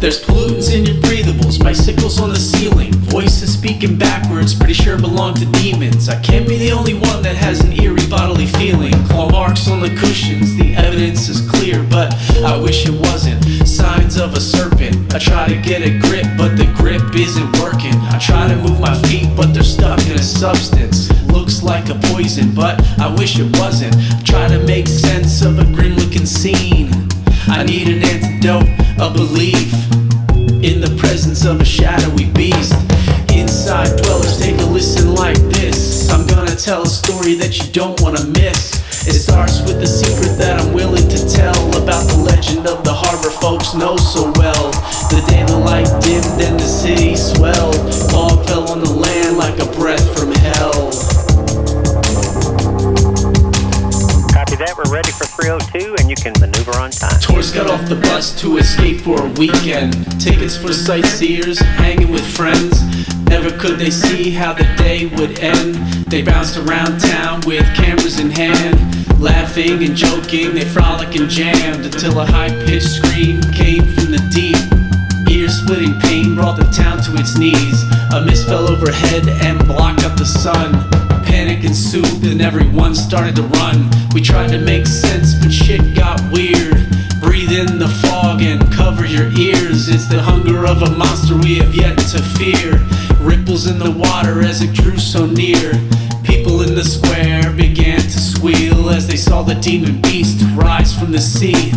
There's pollutants in your breathables, bicycles on the ceiling, voices speaking backwards, pretty sure belong to demons. I can't be the only one that has an eerie bodily feeling. Claw marks on the cushions, the evidence is clear, but I wish it wasn't. Signs of a serpent. I try to get a grip, but the grip isn't working. I try to move my feet, but they're stuck in a substance. Looks like a poison, but I wish it wasn't. I try to make sense of a grim-looking scene. I need an antidote, a belief in the presence of a shadowy beast. Inside dwellers, take a listen like this. I'm gonna tell a story that you don't wanna miss. It starts with the secret that I'm willing to tell about the legend of the harbor folks know so well. The day the light dimmed and the city swelled, fog fell on the land like a breath from hell. Copy that, we're ready for 302 and you can maneuver on time. Tourists got off the bus to escape for a weekend. Tickets for sightseers, hanging with friends. Never could they see how the day would end. They bounced around town with cameras in hand, laughing and joking, they frolic and jammed, until a high-pitched scream came from the deep. Ear-splitting pain brought the town to its knees. A mist fell overhead and blocked out the sun. Panic ensued and everyone started to run. We tried to make sense but shit got weird. Breathe in the fog and cover your ears. It's the hunger of a monster we have yet to fear. Ripples in the water as it drew so near. People in the square began to squeal as they saw the demon beast rise from the sea.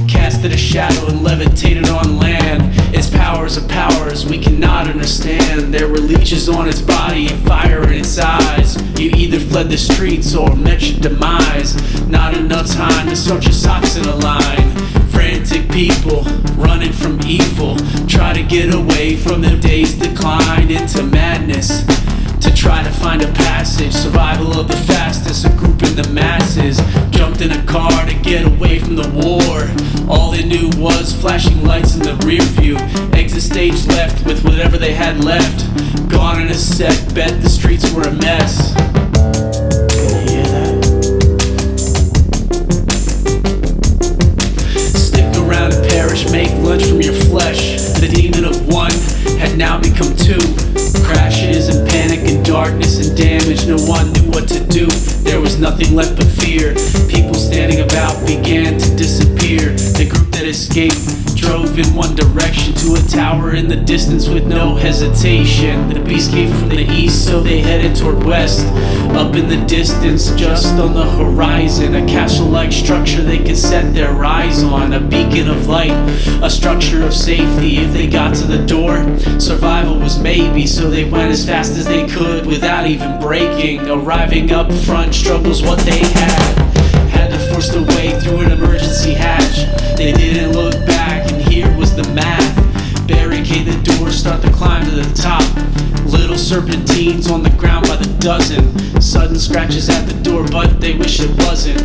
Casted a shadow and levitated on land. Its powers are powers we cannot understand. There were leeches on its body and fire in its eyes. You either fled the streets or met your demise. Not enough time to sort your socks in a line. Frantic people running from evil, try to get away from their day's decline into madness, to try to find a passage. Survival of the fastest, a group in the masses jumped in a car to get away from the war. All they knew was flashing lights in the rear view. Exit stage left with whatever they had left. Gone in a sec, bet the streets were a mess. Can you hear that? Stick around and perish, make lunch from your flesh. The demon of one had now become two. Crashes and panic and darkness and damage. No one knew what to do. There was nothing left but fear. People standing about began to disappear. The group that escaped drove in one direction to a tower in the distance with no hesitation. The beast came from the east, so they headed toward west. Up in the distance, just on the horizon, a castle-like structure they could set their eyes on. A beacon of light, a structure of safety. If they got to the door, survival was maybe, so they went as fast as they could without even breaking. Arriving up front, struggles what they had to force their way through an emergency hatch. They didn't look back, and here was the math. Barricade the door, start the climb to the top. Little serpentines on the ground by the dozen. Sudden scratches at the door, but they wish it wasn't.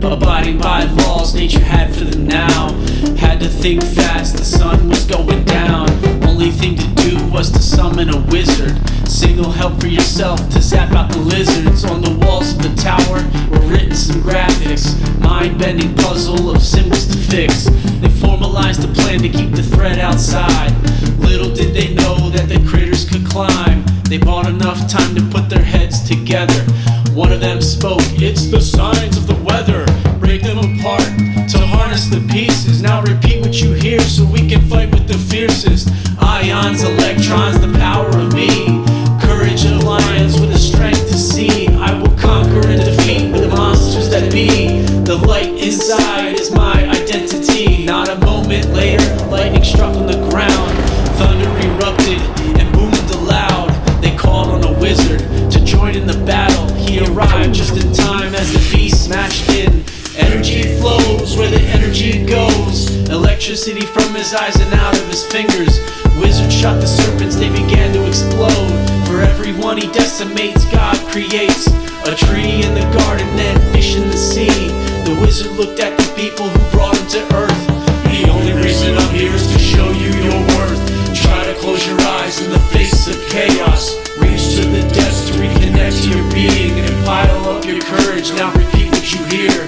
Abiding by laws nature had for them now. Had to think fast, the sun was going down. Only thing to do was to summon a wizard. Signal help for yourself to zap out the lizards. On the walls of the tower were written some graphics. Mind-bending puzzle of symbols to fix. They formalized a plan to keep the threat outside. Little did they know that the critters could climb. They bought enough time to put their heads together. One of them spoke, "It's the signs of the weather. Break them apart to harness the pieces. Now repeat what you hear so we can fight with the fiercest. Ions, electrons, the power of me. Courage of lions with the strength to see. I will conquer and defeat the monsters that be. The light inside is my identity." Not a moment later, lightning struck on the ground. Thunder erupted and boomed aloud. They called on a wizard to join in the battle. He arrived just in time as the beast smashed in. Energy flows where the energy goes. Electricity from his eyes and out of his fingers. Wizard shot the serpents, they began to explode. For everyone he decimates, God creates. A tree in the garden, then fish in the sea. The wizard looked at the people who brought him to earth. "The only reason I'm here is to show you your worth. Try to close your eyes in the face of chaos. Reach to the depths to reconnect to your being and pile up your courage. Now repeat what you hear.